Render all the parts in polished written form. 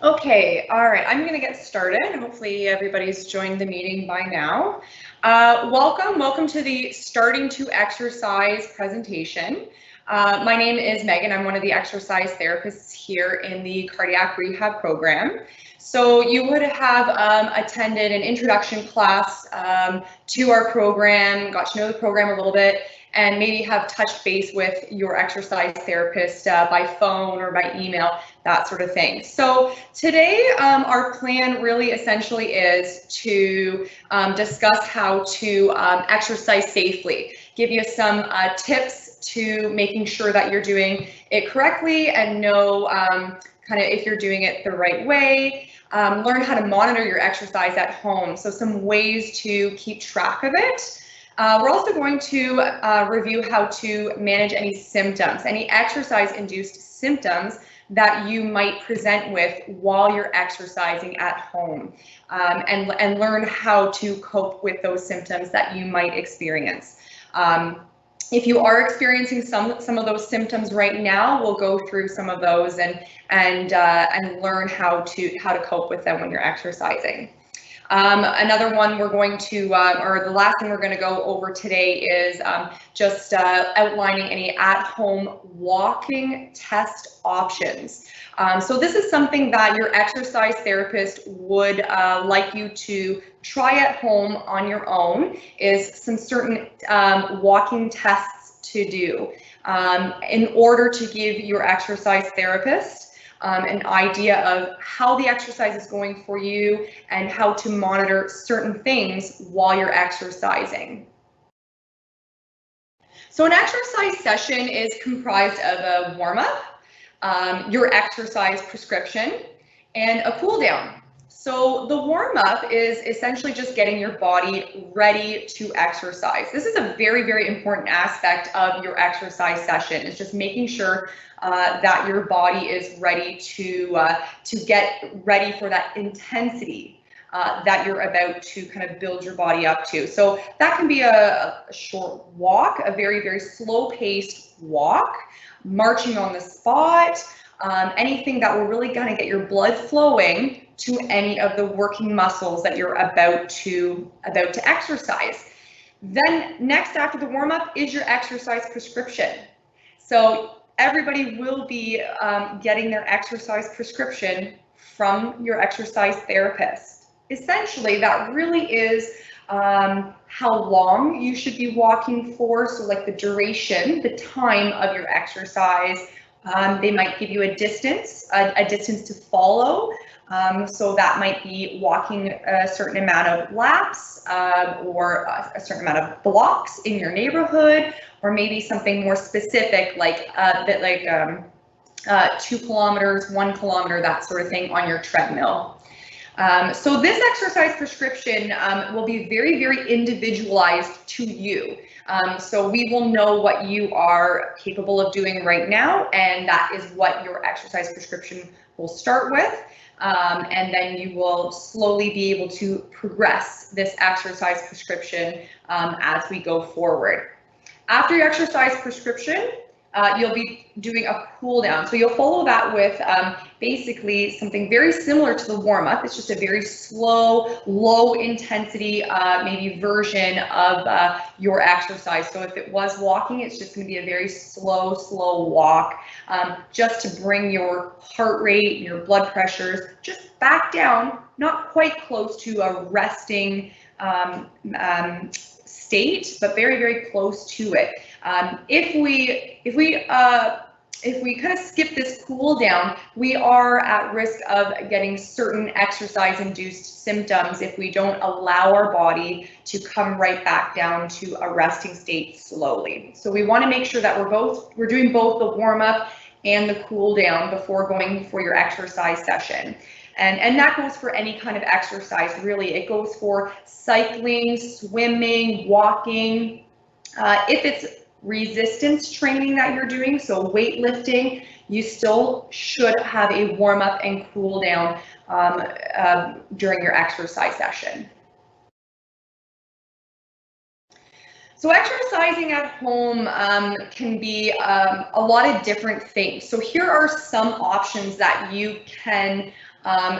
Okay, all right, I'm going to get started. Hopefully everybody's joined the meeting by now. Welcome to the Starting to Exercise presentation. My name is Megan. I'm one of the exercise therapists here in the cardiac rehab program. So you would have attended an introduction class to our program, got to know the program a little bit, and maybe have touched base with your exercise therapist by phone or by email, that sort of thing. So today, our plan really essentially is to discuss how to exercise safely, give you some tips to making sure that you're doing it correctly and know kind of if you're doing it the right way. Learn how to monitor your exercise at home. So some ways to keep track of it. We're also going to review how to manage any symptoms, any exercise-induced symptoms that you might present with while you're exercising at home, and learn how to cope with those symptoms that you might experience. If you are experiencing some of those symptoms right now, we'll go through some of those and learn how to cope with them when you're exercising. Another one we're going to, or the last thing we're going to go over today is just outlining any at-home walking test options. So this is something that your exercise therapist would like you to try at home on your own, is some certain walking tests to do in order to give your exercise therapist an idea of how the exercise is going for you and how to monitor certain things while you're exercising. So an exercise session is comprised of a warm-up, your exercise prescription, and a cool down. So the warm-up is essentially just getting your body ready to exercise. This is a very, very important aspect of your exercise session. It's just making sure that your body is ready to get ready for that intensity that you're about to kind of build your body up to. So that can be a short walk, a very, very slow-paced walk, marching on the spot, anything that will really kind of get your blood flowing to any of the working muscles that you're about to exercise. Then next after the warm-up is your exercise prescription. So everybody will be getting their exercise prescription from your exercise therapist. Essentially, that really is how long you should be walking for, so like the duration, the time of your exercise. They might give you a distance to follow. So that might be walking a certain amount of laps or a certain amount of blocks in your neighborhood, or maybe something more specific like 2 kilometers, 1 kilometer, that sort of thing on your treadmill. So this exercise prescription will be very, very individualized to you. So we will know what you are capable of doing right now, and that is what your exercise prescription will start with. And then you will slowly be able to progress this exercise prescription as we go forward. After your exercise prescription, you'll be doing a cool down. So you'll follow that with basically something very similar to the warm up. It's just a very slow, low intensity, maybe version of your exercise. So if it was walking, it's just going to be a very slow walk, just to bring your heart rate and your blood pressures just back down, not quite close to a resting state, but very, very close to it. If we kind of skip this cool down, we are at risk of getting certain exercise-induced symptoms if we don't allow our body to come right back down to a resting state slowly. So we want to make sure that we're doing both the warm-up and the cool down before going for your exercise session. And that goes for any kind of exercise, really. It goes for cycling, swimming, walking. If it's resistance training that you're doing, so weightlifting, you still should have a warm up and cool down during your exercise session. So exercising at home can be a lot of different things. So here are some options that you can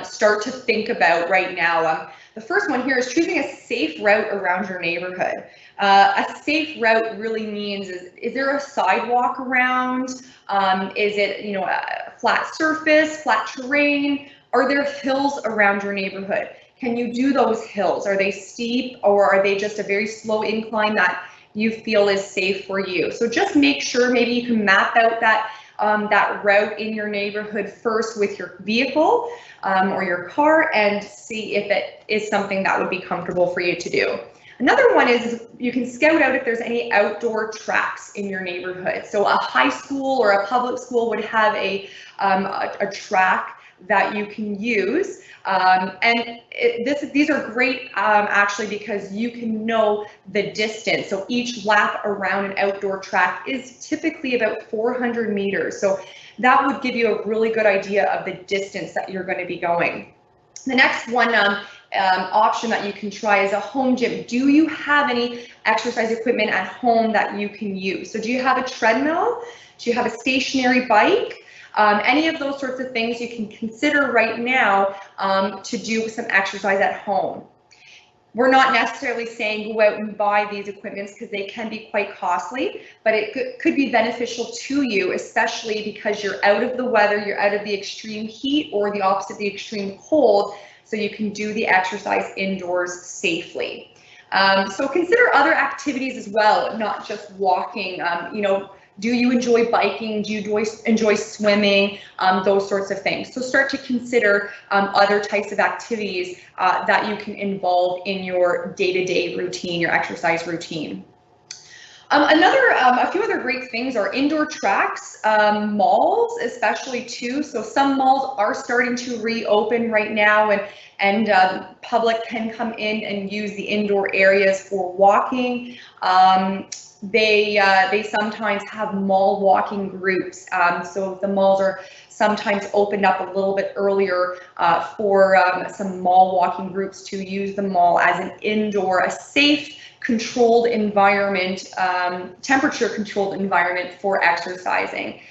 start to think about right now. The first one here is choosing a safe route around your neighborhood. A safe route really means is there a sidewalk around? Is it, you know, a flat surface, flat terrain? Are there hills around your neighborhood? Can you do those hills? Are they steep, or are they just a very slow incline that you feel is safe for you? So just make sure maybe you can map out that that route in your neighborhood first with your vehicle or your car and see if it is something that would be comfortable for you to do. Another one is you can scout out if there's any outdoor tracks in your neighborhood. So a high school or a public school would have a track that you can use. These are great actually because you can know the distance. So each lap around an outdoor track is typically about 400 meters. So that would give you a really good idea of the distance that you're going to be going. The next one option that you can try is a home gym. Do you have any exercise equipment at home that you can use? So do you have a treadmill? Do you have a stationary bike? Any of those sorts of things you can consider right now to do some exercise at home. We're not necessarily saying go out and buy these equipments because they can be quite costly, but it could be beneficial to you, especially because you're out of the weather, you're out of the extreme heat or the opposite, the extreme cold, so you can do the exercise indoors safely. So consider other activities as well, not just walking. You know, do you enjoy biking? Do you enjoy swimming? Those sorts of things. So start to consider other types of activities that you can involve in your day-to-day routine, your exercise routine. A few other great things are indoor tracks, malls especially too. So some malls are starting to reopen right now, and public can come in and use the indoor areas for walking. They sometimes have mall walking groups, so the malls are sometimes opened up a little bit earlier for some mall walking groups to use the mall as an indoor, a safe, controlled environment, temperature controlled environment for exercising.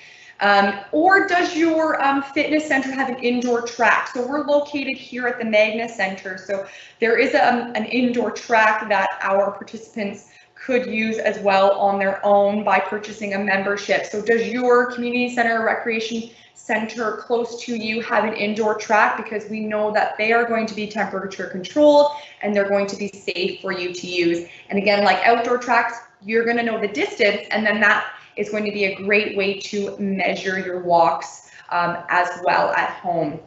Or does your fitness center have an indoor track? So we're located here at the Magna Center, so there is an indoor track that our participants could use as well on their own by purchasing a membership. So does your community center or recreation center close to you have an indoor track? Because we know that they are going to be temperature controlled and they're going to be safe for you to use. And again, like outdoor tracks, you're going to know the distance, and then that is going to be a great way to measure your walks as well at home.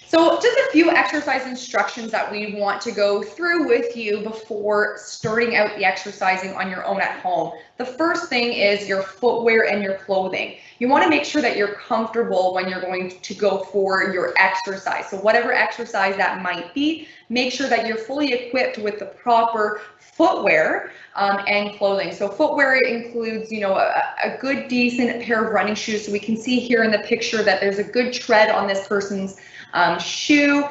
So just a few exercise instructions that we want to go through with you before starting out the exercising on your own at home. The first thing is your footwear and your clothing. You want to make sure that you're comfortable when you're going to go for your exercise. So whatever exercise that might be, make sure that you're fully equipped with the proper footwear and clothing. So footwear includes, you know, a good decent pair of running shoes. So we can see here in the picture that there's a good tread on this person's shoe.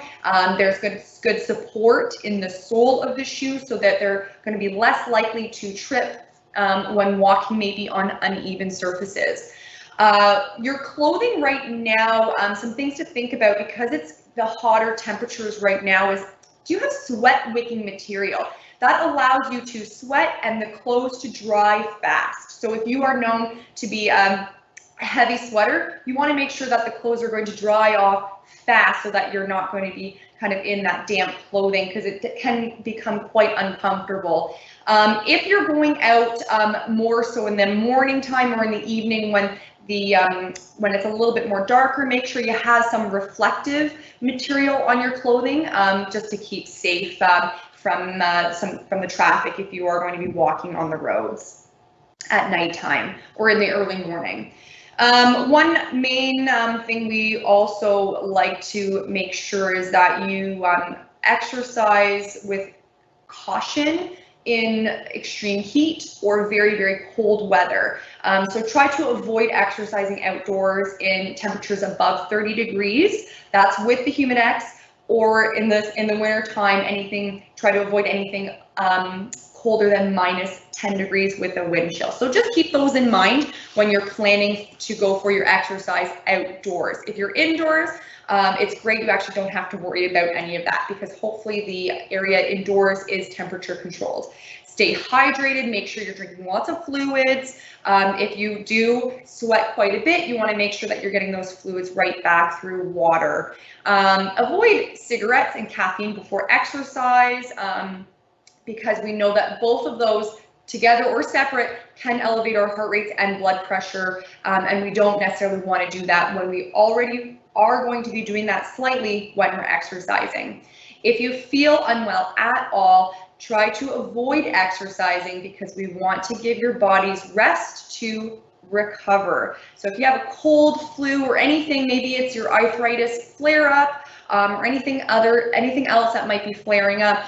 There's good support in the sole of the shoe so that they're going to be less likely to trip when walking maybe on uneven surfaces. Your clothing right now, some things to think about because it's the hotter temperatures right now is, do you have sweat wicking material? That allows you to sweat and the clothes to dry fast. So if you are known to be a heavy sweater, you want to make sure that the clothes are going to dry off fast so that you're not going to be kind of in that damp clothing because it can become quite uncomfortable. If you're going out more so in the morning time or in the evening when it's a little bit more darker, make sure you have some reflective material on your clothing just to keep safe from the traffic if you are going to be walking on the roads at nighttime or in the early morning. One main thing we also like to make sure is that you exercise with caution in extreme heat or very, very cold weather. So try to avoid exercising outdoors in temperatures above 30 degrees. That's with the Humidex or in the winter time, try to avoid anything colder than -10 degrees with a wind chill. So just keep those in mind when you're planning to go for your exercise outdoors. If you're indoors, it's great. You actually don't have to worry about any of that because hopefully the area indoors is temperature controlled. Stay hydrated, make sure you're drinking lots of fluids. If you do sweat quite a bit, you want to make sure that you're getting those fluids right back through water. Avoid cigarettes and caffeine before exercise because we know that both of those together or separate can elevate our heart rates and blood pressure, and we don't necessarily want to do that when we already are going to be doing that slightly when we're exercising. If you feel unwell at all, try to avoid exercising because we want to give your bodies rest to recover. So if you have a cold, flu, or anything, maybe it's your arthritis flare up, or anything else that might be flaring up,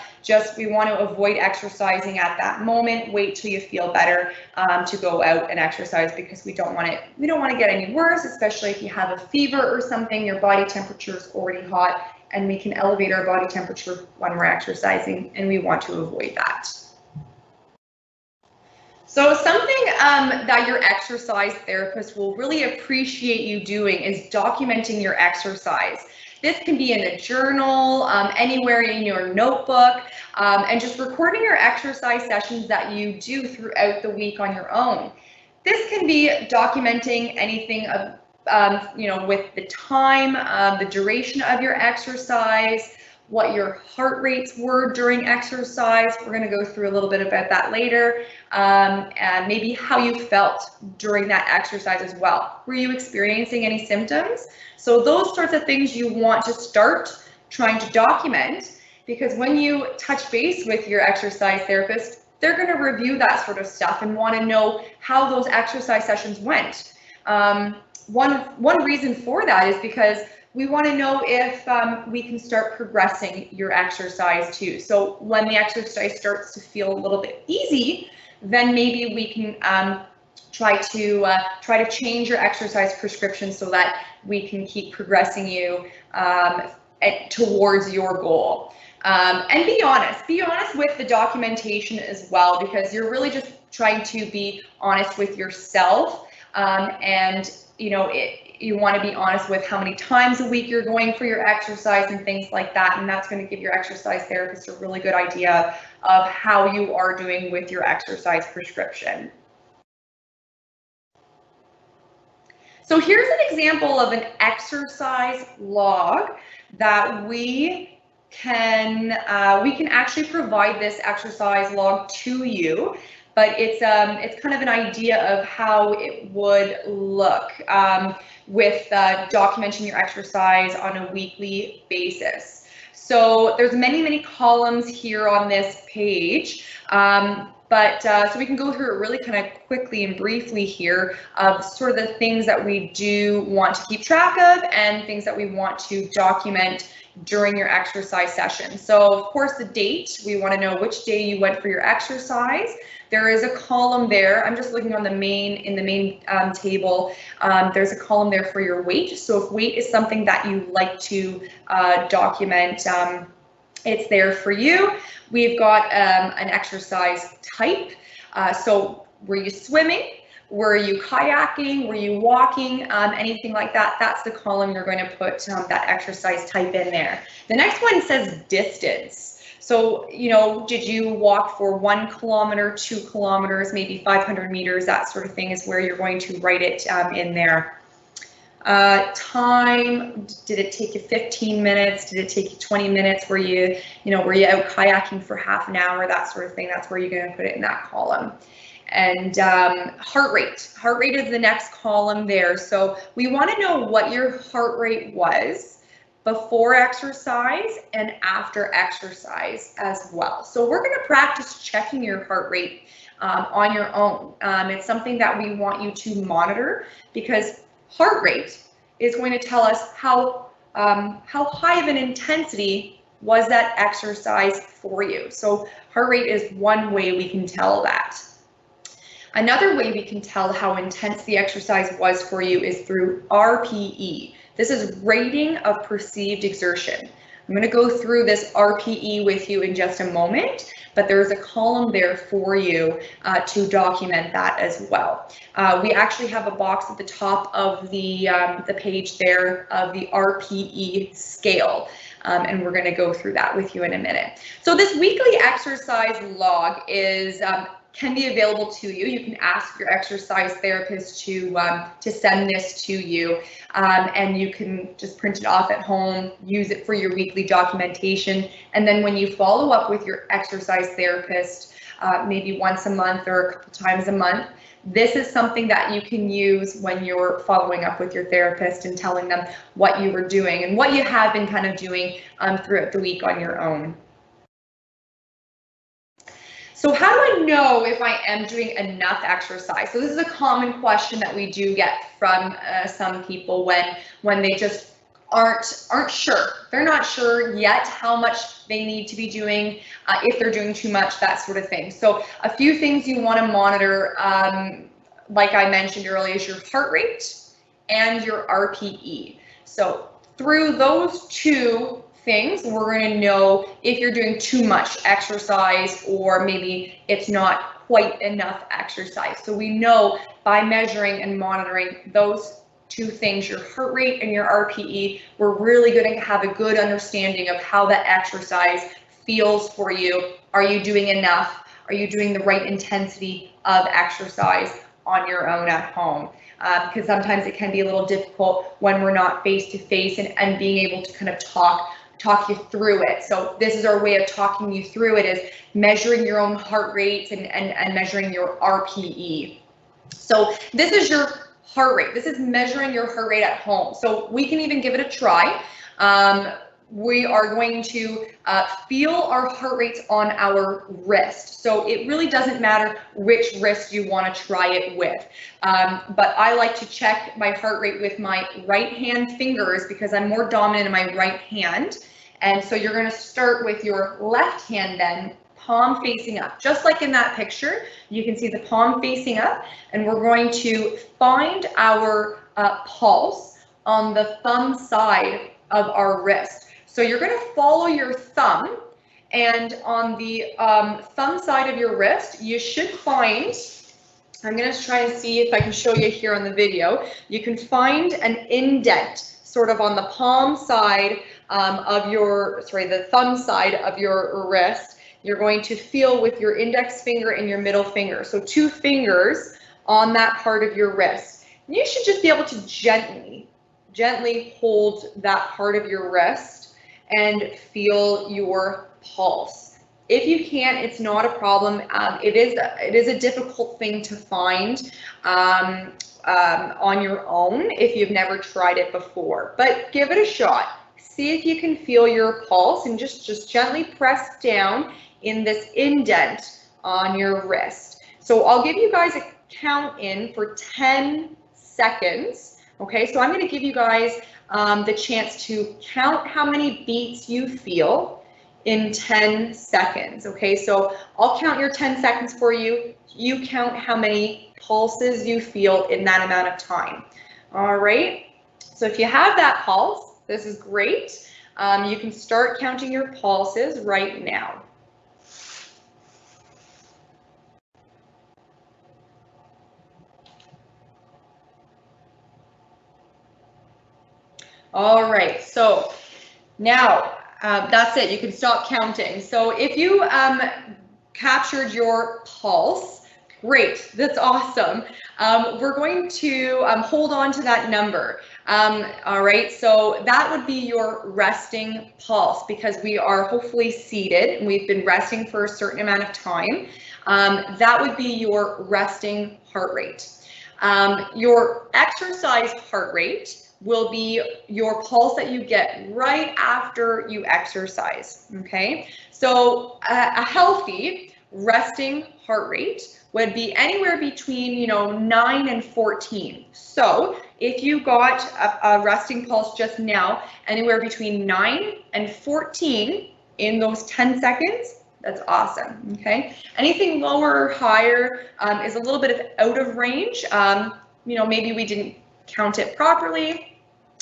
we want to avoid exercising at that moment. Wait till you feel better to go out and exercise because we don't want to get any worse, especially if you have a fever or something. Your body temperature is already hot, and we can elevate our body temperature when we're exercising, and we want to avoid that. So something that your exercise therapist will really appreciate you doing is documenting your exercise. This can be in a journal, anywhere in your notebook, and just recording your exercise sessions that you do throughout the week on your own. This can be documenting anything of with the time, the duration of your exercise, what your heart rates were during exercise. We're going to go through a little bit about that later, and maybe how you felt during that exercise as well. Were you experiencing any symptoms? So those sorts of things you want to start trying to document, because when you touch base with your exercise therapist, they're going to review that sort of stuff and want to know how those exercise sessions went. One reason for that is because we want to know if we can start progressing your exercise too. So when the exercise starts to feel a little bit easy, then maybe we can try to change your exercise prescription so that we can keep progressing you towards your goal. And be honest with the documentation as well, because you're really just trying to be honest with yourself, and you want to be honest with how many times a week you're going for your exercise and things like that, and that's going to give your exercise therapist a really good idea of how you are doing with your exercise prescription. So here's an example of an exercise log that we can actually provide this exercise log to you, but it's kind of an idea of how it would look with documenting your exercise on a weekly basis. So there's many columns here on this page, so we can go through it really kind of quickly and briefly here of sort of the things that we do want to keep track of and things that we want to document during your exercise session. So of course the date, we want to know which day you went for your exercise. There is a column there. I'm just looking on the main table. There's a column there for your weight. So if weight is something that you like to document, it's there for you. We've got an exercise type. So were you swimming? Were you kayaking? Were you walking? Anything like that? That's the column you're going to put that exercise type in there. The next one says distance. So, did you walk for 1 kilometer, 2 kilometers, maybe 500 meters, that sort of thing is where you're going to write it in there. Time, did it take you 15 minutes? Did it take you 20 minutes? Were you out kayaking for half an hour? That sort of thing. That's where you're going to put it in that column. And heart rate. Heart rate is the next column there. So we want to know what your heart rate was before exercise and after exercise as well. So we're going to practice checking your heart rate on your own. It's something that we want you to monitor, because heart rate is going to tell us how high of an intensity was that exercise for you. So heart rate is one way we can tell that. Another way we can tell how intense the exercise was for you is through RPE. This is rating of perceived exertion. I'm going to go through this RPE with you in just a moment, but there's a column there for you to document that as well. We actually have a box at the top of the page there of the RPE scale. And we're going to go through that with you in a minute. So this weekly exercise log is can be available to you. You can ask your exercise therapist to send this to you, and you can just print it off at home, use it for your weekly documentation, and then when you follow up with your exercise therapist, maybe once a month or a couple times a month, this is something that you can use when you're following up with your therapist and telling them what you were doing and what you have been kind of doing throughout the week on your own. So how do I know if I am doing enough exercise? So this is a common question that we do get from some people when they just aren't sure. They're not sure yet how much they need to be doing, if they're doing too much, that sort of thing. So a few things you want to monitor, like I mentioned earlier, is your heart rate and your RPE. So through those two things, we're going to know if you're doing too much exercise or maybe it's not quite enough exercise. So we know by measuring and monitoring those two things, your heart rate and your RPE, we're really going to have a good understanding of how that exercise feels for you. Are you doing enough? Are you doing the right intensity of exercise on your own at home? Because sometimes it can be a little difficult when we're not face to face and being able to kind of talk you through it. So this is our way of talking you through it, is measuring your own heart rates and measuring your RPE. So this is your heart rate. This is measuring your heart rate at home. So we can even give it a try. We are going to feel our heart rates on our wrist. So it really doesn't matter which wrist you want to try it with. But I like to check my heart rate with my right hand fingers because I'm more dominant in my right hand. And so you're going to start with your left hand then, palm facing up. Just like in that picture, you can see the palm facing up, and we're going to find our pulse on the thumb side of our wrist. So you're going to follow your thumb, and on the thumb side of your wrist, you should find, I'm going to try and see if I can show you here on the video, you can find an indent sort of on the palm side of your, the thumb side of your wrist. You're going to feel with your index finger and your middle finger. So two fingers on that part of your wrist. And you should just be able to gently hold that part of your wrist and feel your pulse. If you can't, it's not a problem. It is a difficult thing to find on your own if you've never tried it before, but give it a shot. See if you can feel your pulse and just gently press down in this indent on your wrist. So I'll give you guys a count in for 10 seconds. Okay, so I'm going to give you guys the chance to count how many beats you feel in 10 seconds. Okay, so I'll count your 10 seconds for you. You count how many pulses you feel in that amount of time. All right, so if you have that pulse, this is great. You can start counting your pulses right now. All right, so now that's it. You can stop counting. So if you captured your pulse, great, that's awesome. We're going to hold on to that number. All right, so that would be your resting pulse because we are hopefully seated and we've been resting for a certain amount of time. That would be your resting heart rate. Your exercise heart rate will be your pulse that you get right after you exercise, okay? So a healthy resting heart rate would be anywhere between, 9 and 14. So if you got a resting pulse just now, anywhere between 9 and 14 in those 10 seconds, that's awesome, okay? Anything lower or higher is a little bit out of range. Maybe we didn't count it properly,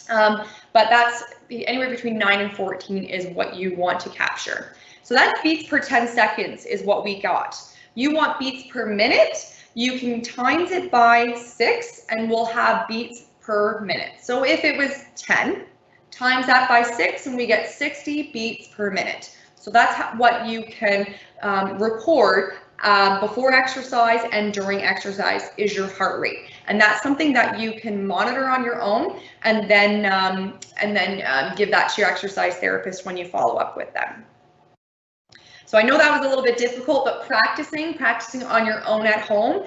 but but that's anywhere between 9 and 14 is what you want to capture. So that's beats per 10 seconds is what we got. You want beats per minute, you can times it by 6 and we'll have beats per minute. So if it was 10, times that by 6 and we get 60 beats per minute. So that's what you can record before exercise and during exercise is your heart rate. And that's something that you can monitor on your own and then give that to your exercise therapist when you follow up with them. So I know that was a little bit difficult, but practicing on your own at home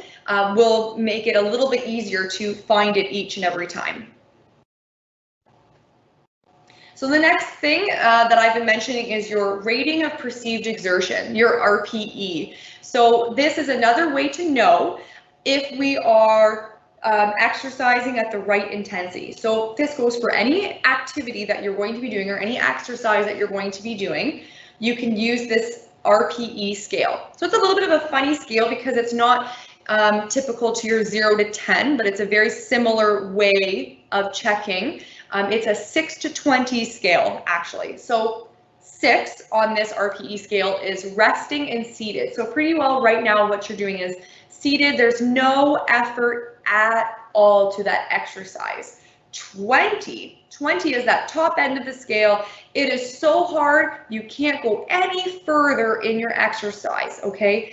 will make it a little bit easier to find it each and every time. So the next thing that I've been mentioning is your rating of perceived exertion, your RPE. So this is another way to know if we are exercising at the right intensity. So this goes for any activity that you're going to be doing or any exercise that you're going to be doing. You can use this RPE scale. So it's a little bit of a funny scale because it's not typical to your 0 to 10, but it's a very similar way of checking. It's a 6 to 20 scale, actually. So 6 on this RPE scale is resting and seated. So pretty well right now what you're doing is seated. There's no effort at all to that exercise. 20 is that top end of the scale. It is so hard, you can't go any further in your exercise, okay?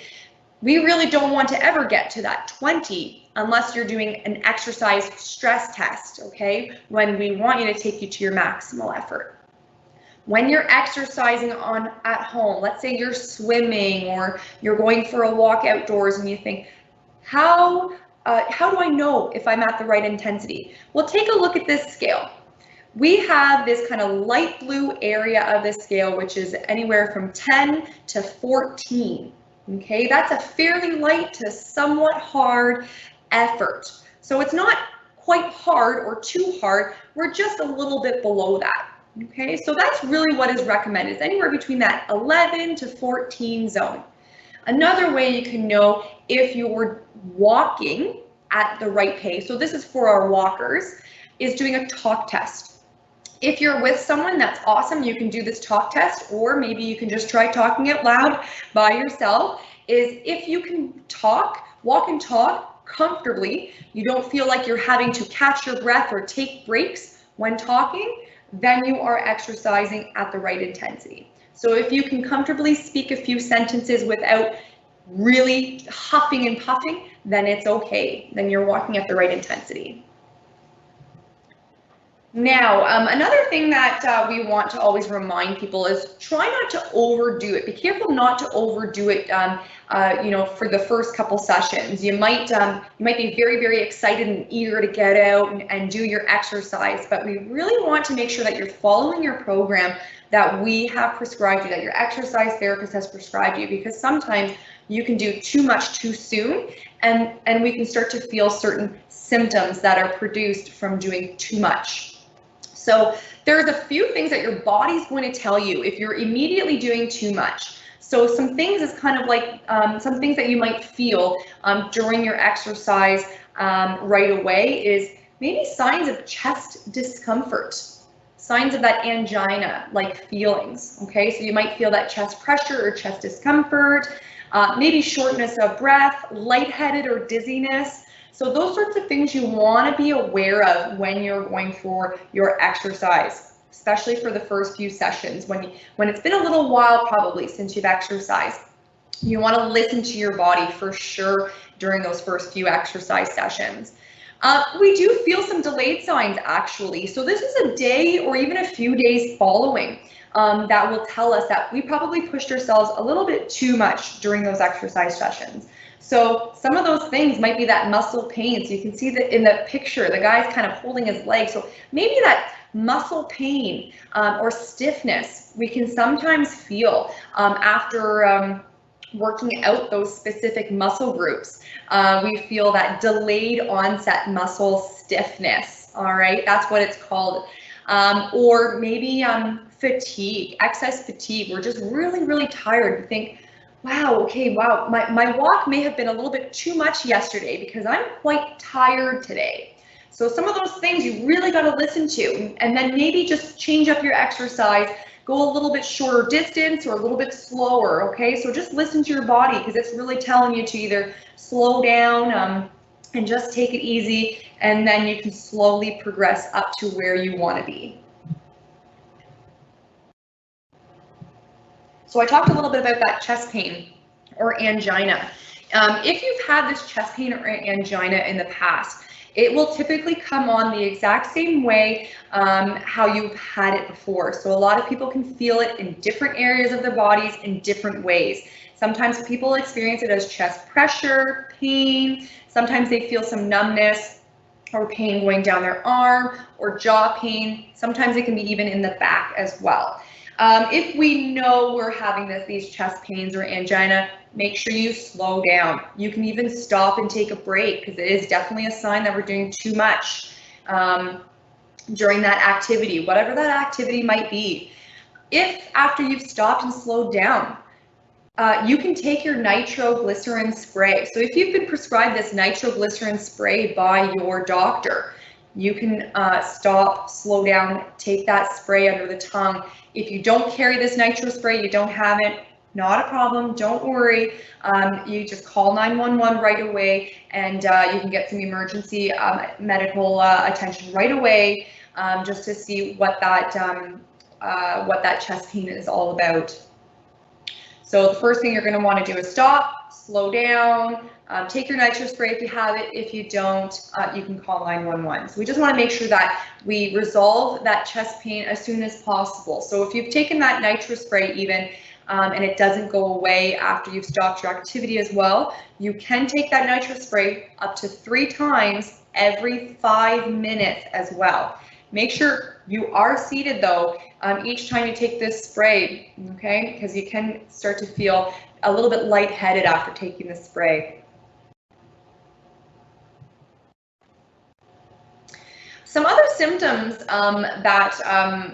We really don't want to ever get to that 20 unless you're doing an exercise stress test, okay? When we want you to take you to your maximal effort. When you're exercising at home, let's say you're swimming or you're going for a walk outdoors and you think, how do I know if I'm at the right intensity? Well, take a look at this scale. We have this kind of light blue area of the scale, which is anywhere from 10 to 14. Okay, that's a fairly light to somewhat hard effort. So it's not quite hard or too hard. We're just a little bit below that. Okay, so that's really what is recommended. It's anywhere between that 11 to 14 zone. Another way you can know if you're walking at the right pace, so this is for our walkers, is doing a talk test. If you're with someone, that's awesome. You can do this talk test, or maybe you can just try talking out loud by yourself. Is if you can walk and talk comfortably, you don't feel like you're having to catch your breath or take breaks when talking, then you are exercising at the right intensity. So if you can comfortably speak a few sentences without really huffing and puffing, then it's okay. Then you're walking at the right intensity. Now, another thing that we want to always remind people is try not to overdo it. Be careful not to overdo it, for the first couple sessions. You might be very, very excited and eager to get out and do your exercise, but we really want to make sure that you're following your program that we have prescribed you, that your exercise therapist has prescribed you, because sometimes you can do too much too soon, and we can start to feel certain symptoms that are produced from doing too much. So there's a few things that your body's going to tell you if you're immediately doing too much. So some things is kind of like some things that you might feel during your exercise right away is maybe signs of chest discomfort, signs of that angina-like feelings, okay? So you might feel that chest pressure or chest discomfort, maybe shortness of breath, lightheaded or dizziness. So those sorts of things you want to be aware of when you're going for your exercise, especially for the first few sessions. When it's been a little while probably since you've exercised, you want to listen to your body for sure during those first few exercise sessions. We do feel some delayed signs actually. So this is a day or even a few days following that will tell us that we probably pushed ourselves a little bit too much during those exercise sessions. So some of those things might be that muscle pain. So you can see that in the picture, the guy's kind of holding his leg. So maybe that muscle pain or stiffness we can sometimes feel after working out those specific muscle groups. We feel that delayed onset muscle stiffness. All right, that's what it's called. Or maybe fatigue, excess fatigue. We're just really, really tired. We think, wow, my walk may have been a little bit too much yesterday because I'm quite tired today. So some of those things you really got to listen to, and then maybe just change up your exercise, go a little bit shorter distance or a little bit slower, okay? So just listen to your body, because it's really telling you to either slow down and just take it easy, and then you can slowly progress up to where you want to be. So I talked a little bit about that chest pain or angina. If you've had this chest pain or angina in the past, it will typically come on the exact same way how you've had it before. So a lot of people can feel it in different areas of their bodies in different ways. Sometimes people experience it as chest pressure, pain. Sometimes they feel some numbness or pain going down their arm, or jaw pain. Sometimes it can be even in the back as well. If we know we're having these chest pains or angina, make sure you slow down. You can even stop and take a break, because it is definitely a sign that we're doing too much during that activity, whatever that activity might be. If after you've stopped and slowed down, you can take your nitroglycerin spray. So if you've been prescribed this nitroglycerin spray by your doctor, you can stop, slow down, take that spray under the tongue. If you don't carry this nitro spray, you don't have it, not a problem, don't worry. You just call 911 right away, and you can get some emergency medical attention right away, just to see what that chest pain is all about. So the first thing you're going to want to do is stop, slow down, take your nitro spray if you have it. If you don't, you can call 911. So we just want to make sure that we resolve that chest pain as soon as possible. So if you've taken that nitro spray even, and it doesn't go away after you've stopped your activity as well, you can take that nitro spray up to 3 times every 5 minutes as well. Make sure you are seated though each time you take this spray, okay? Because you can start to feel a little bit lightheaded after taking the spray. Some other symptoms that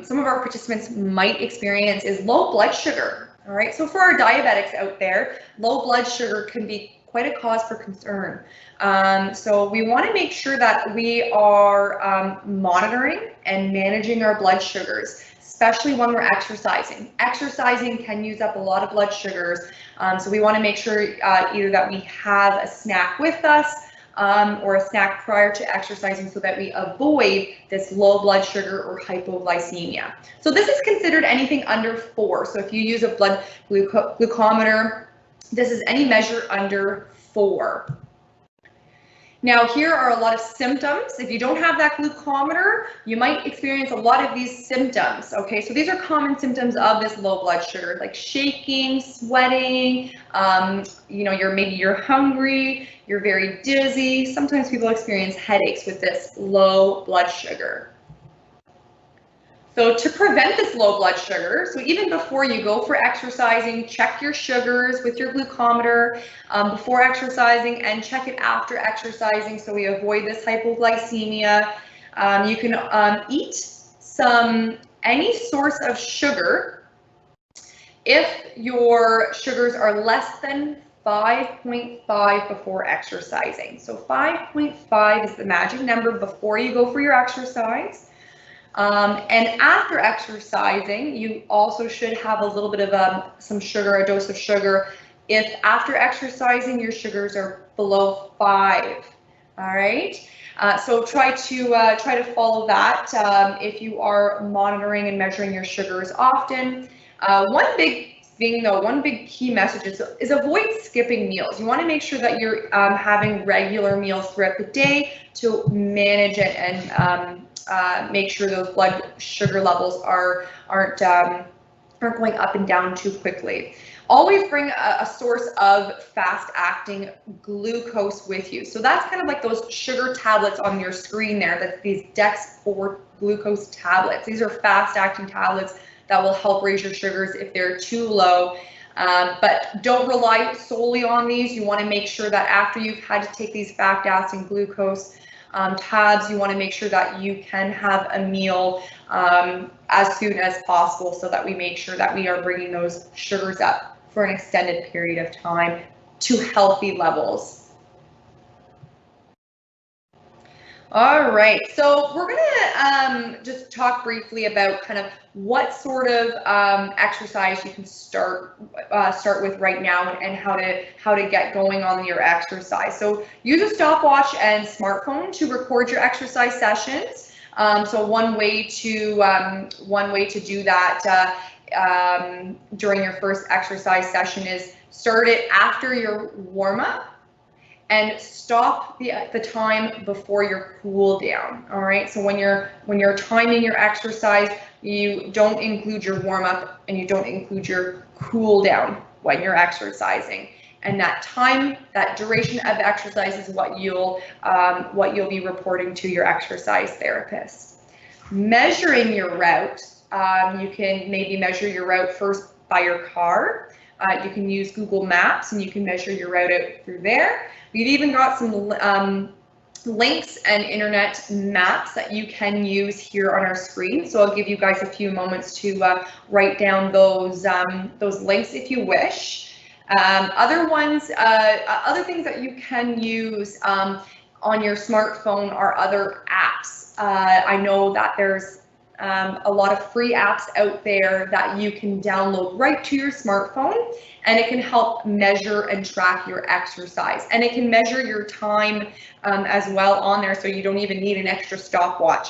some of our participants might experience is low blood sugar. All right, so for our diabetics out there, low blood sugar can be quite a cause for concern. So we want to make sure that we are monitoring and managing our blood sugars, especially when we're exercising. Exercising can use up a lot of blood sugars, so we want to make sure either that we have a snack with us or a snack prior to exercising, so that we avoid this low blood sugar or hypoglycemia. So this is considered anything under 4. So if you use a blood glucometer, this is any measure under 4. Now here are a lot of symptoms. If you don't have that glucometer, you might experience a lot of these symptoms. Okay, so these are common symptoms of this low blood sugar, like shaking, sweating, maybe you're hungry, you're very dizzy. Sometimes people experience headaches with this low blood sugar. So to prevent this low blood sugar, so even before you go for exercising, check your sugars with your glucometer before exercising, and check it after exercising, so we avoid this hypoglycemia. You can eat any source of sugar if your sugars are less than 5.5 before exercising. So 5.5 is the magic number before you go for your exercise. And after exercising, you also should have a little bit of some sugar, a dose of sugar, if after exercising your sugars are below 5. All right. So try to follow that if you are monitoring and measuring your sugars often. One big thing though, one big key message is avoid skipping meals. You want to make sure that you're having regular meals throughout the day to manage it and make sure those blood sugar levels aren't going up and down too quickly. Always bring a source of fast-acting glucose with you. So that's kind of like those sugar tablets on your screen there. That's these Dex-4 glucose tablets. These are fast-acting tablets that will help raise your sugars if they're too low. But don't rely solely on these. You want to make sure that after you've had to take these fast-acting glucose tabs, you want to make sure that you can have a meal as soon as possible, so that we make sure that we are bringing those sugars up for an extended period of time to healthy levels. All right, so we're gonna just talk briefly about kind of what sort of exercise you can start with right now, and how to get going on your exercise. So use a stopwatch and smartphone to record your exercise sessions. So one way to do that during your first exercise session is start it after your warm up and stop the time before your cool down. All right, so when you're timing your exercise, you don't include your warm up and you don't include your cool down when you're exercising. And that duration of exercise is what you'll be reporting to your exercise therapist. Measuring your route, you can maybe measure your route first by your car. You can use Google Maps and you can measure your route out through there. We've even got some links and internet maps that you can use here on our screen. So I'll give you guys a few moments to write down those links if you wish. Other things that you can use on your smartphone are other apps. I know that there's a lot of free apps out there that you can download right to your smartphone, and it can help measure and track your exercise, and it can measure your time as well on there, so you don't even need an extra stopwatch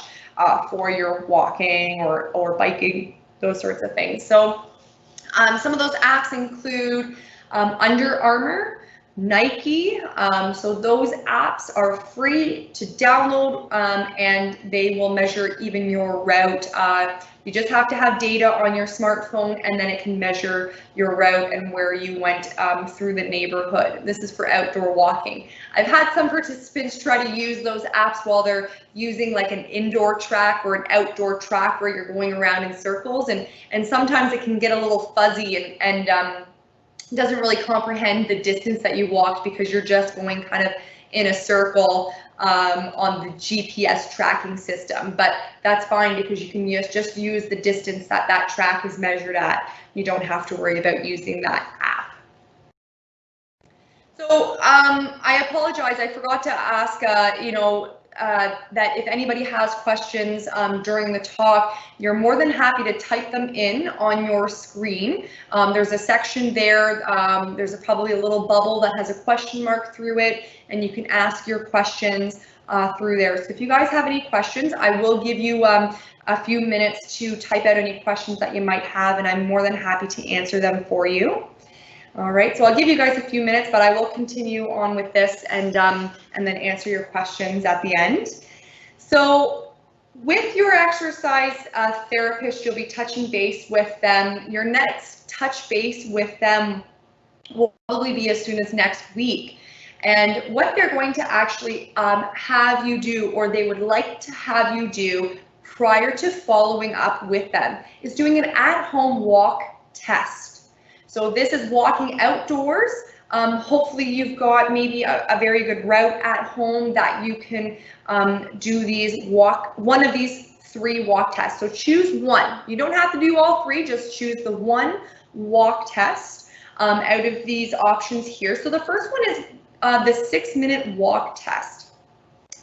for your walking or biking, those sorts of things. So some of those apps include Under Armour, Nike, so those apps are free to download, and they will measure even your route. You just have to have data on your smartphone, and then it can measure your route and where you went through the neighborhood. This is for outdoor walking. I've had some participants try to use those apps while they're using like an indoor track or an outdoor track where you're going around in circles, and sometimes it can get a little fuzzy and doesn't really comprehend the distance that you walked because you're just going kind of in a circle on the GPS tracking system. But that's fine because you can just use the distance that track is measured at. You don't have to worry about using that app. So I apologize, I forgot to ask, that if anybody has questions during the talk, you're more than happy to type them in on your screen. There's a section there, there's probably a little bubble that has a question mark through it, and you can ask your questions through there. So if you guys have any questions, I will give you a few minutes to type out any questions that you might have, and I'm more than happy to answer them for you. All right, so I'll give you guys a few minutes, but I will continue on with this and then answer your questions at the end. So with your exercise therapist, you'll be touching base with them. Your next touch base with them will probably be as soon as next week. And what they're going to actually have you do, or they would like to have you do prior to following up with them, is doing an at-home walk test. So this is walking outdoors. Hopefully you've got maybe a very good route at home that you can do one of these 3 walk tests. So choose one. You don't have to do all 3, just choose the one walk test out of these options here. So the first one is the 6-minute walk test.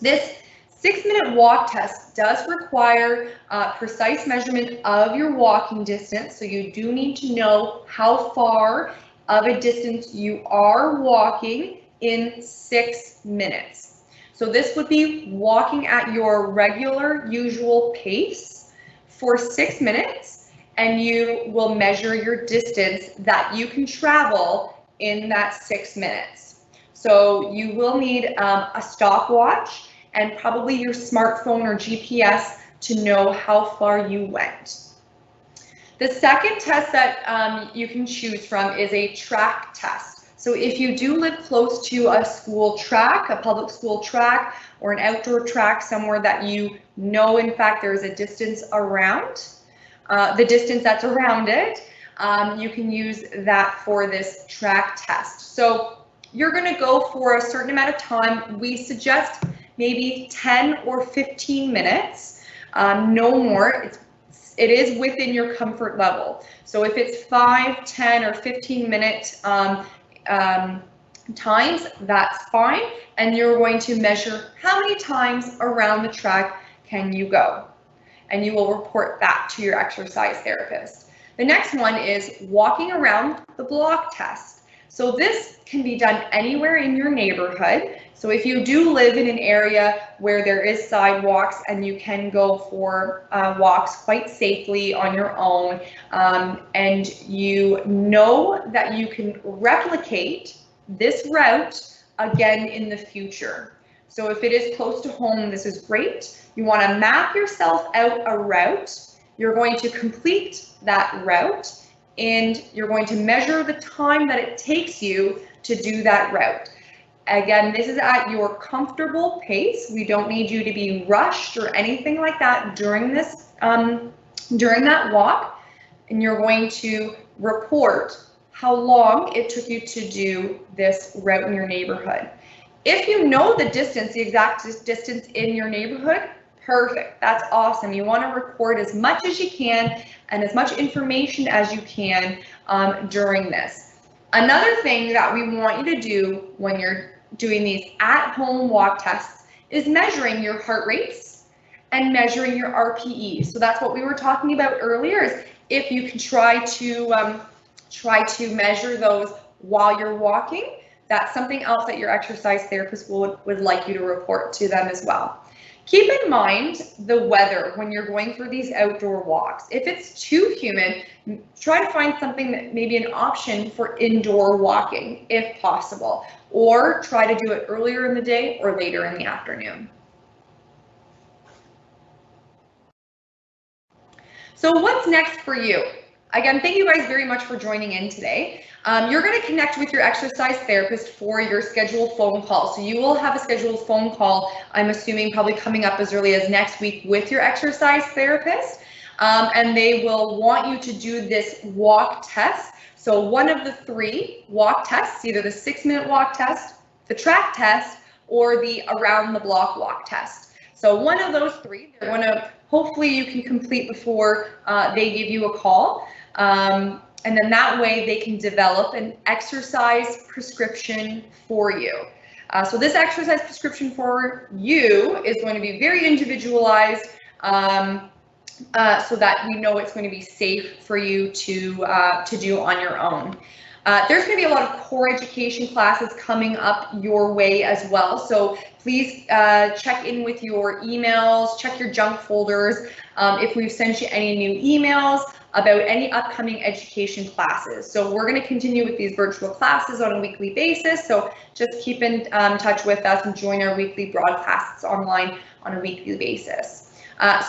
This 6-minute walk test does require precise measurement of your walking distance, so you do need to know how far of a distance you are walking in 6 minutes. So this would be walking at your regular, usual pace for 6 minutes, and you will measure your distance that you can travel in that 6 minutes. So you will need a stopwatch and probably your smartphone or GPS to know how far you went. The second test that you can choose from is a track test. So if you do live close to a school track, a public school track, or an outdoor track somewhere that you know, in fact, there's a distance around, the distance that's around it, you can use that for this track test. So you're going to go for a certain amount of time. We suggest maybe 10 or 15 minutes, no more. It is within your comfort level. So if it's 5, 10, or 15 minute times, that's fine. And you're going to measure how many times around the track can you go. And you will report that to your exercise therapist. The next one is walking around the block test. So this can be done anywhere in your neighborhood. So if you do live in an area where there is sidewalks and you can go for walks quite safely on your own, and you know that you can replicate this route again in the future. So if it is close to home, this is great. You want to map yourself out a route. You're going to complete that route and you're going to measure the time that it takes you to do that route. Again, this is at your comfortable pace. We don't need you to be rushed or anything like that during this, during that walk. And you're going to report how long it took you to do this route in your neighborhood. If you know the distance, the exact distance in your neighborhood, perfect, that's awesome. You want to record as much as you can and as much information as you can during this. Another thing that we want you to do when you're doing these at-home walk tests is measuring your heart rates and measuring your RPE. So that's what we were talking about earlier, is if you can try to measure those while you're walking, that's something else that your exercise therapist would like you to report to them as well. Keep in mind the weather when you're going for these outdoor walks. If it's too humid, try to find something that may be an option for indoor walking if possible, or try to do it earlier in the day or later in the afternoon. So what's next for you? Again, thank you guys very much for joining in today. You're going to connect with your exercise therapist for your scheduled phone call. So you will have a scheduled phone call, I'm assuming probably coming up as early as next week with your exercise therapist. And they will want you to do this walk test. So one of the 3 walk tests, either the 6-minute walk test, the track test, or the around the block walk test. So one of those 3, they're going to, hopefully you can complete before they give you a call. And then that way they can develop an exercise prescription for you. So this exercise prescription for you is going to be very individualized, so that we know it's going to be safe for you to do on your own. There's going to be a lot of core education classes coming up your way as well. So please check in with your emails, check your junk folders if we've sent you any new emails about any upcoming education classes. So we're going to continue with these virtual classes on a weekly basis. So just keep in touch with us and join our weekly broadcasts online on a weekly basis.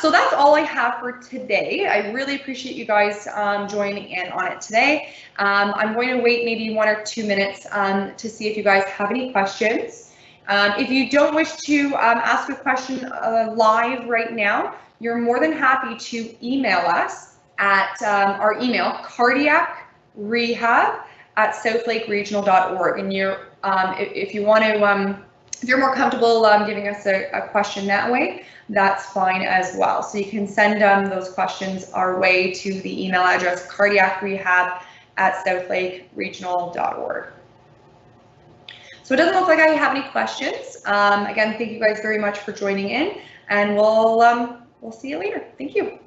So that's all I have for today. I really appreciate you guys joining in on it today. I'm going to wait maybe 1 or 2 minutes to see if you guys have any questions. If you don't wish to ask a question live right now, you're more than happy to email us at our email, cardiacrehab@southlakeregional.org. And you're, if you want to, if you're more comfortable giving us a question that way, that's fine as well. So you can send those questions our way to the email address, cardiacrehab@southlakeregional.org. So it doesn't look like I have any questions. Again, thank you guys very much for joining in, and we'll see you later. Thank you.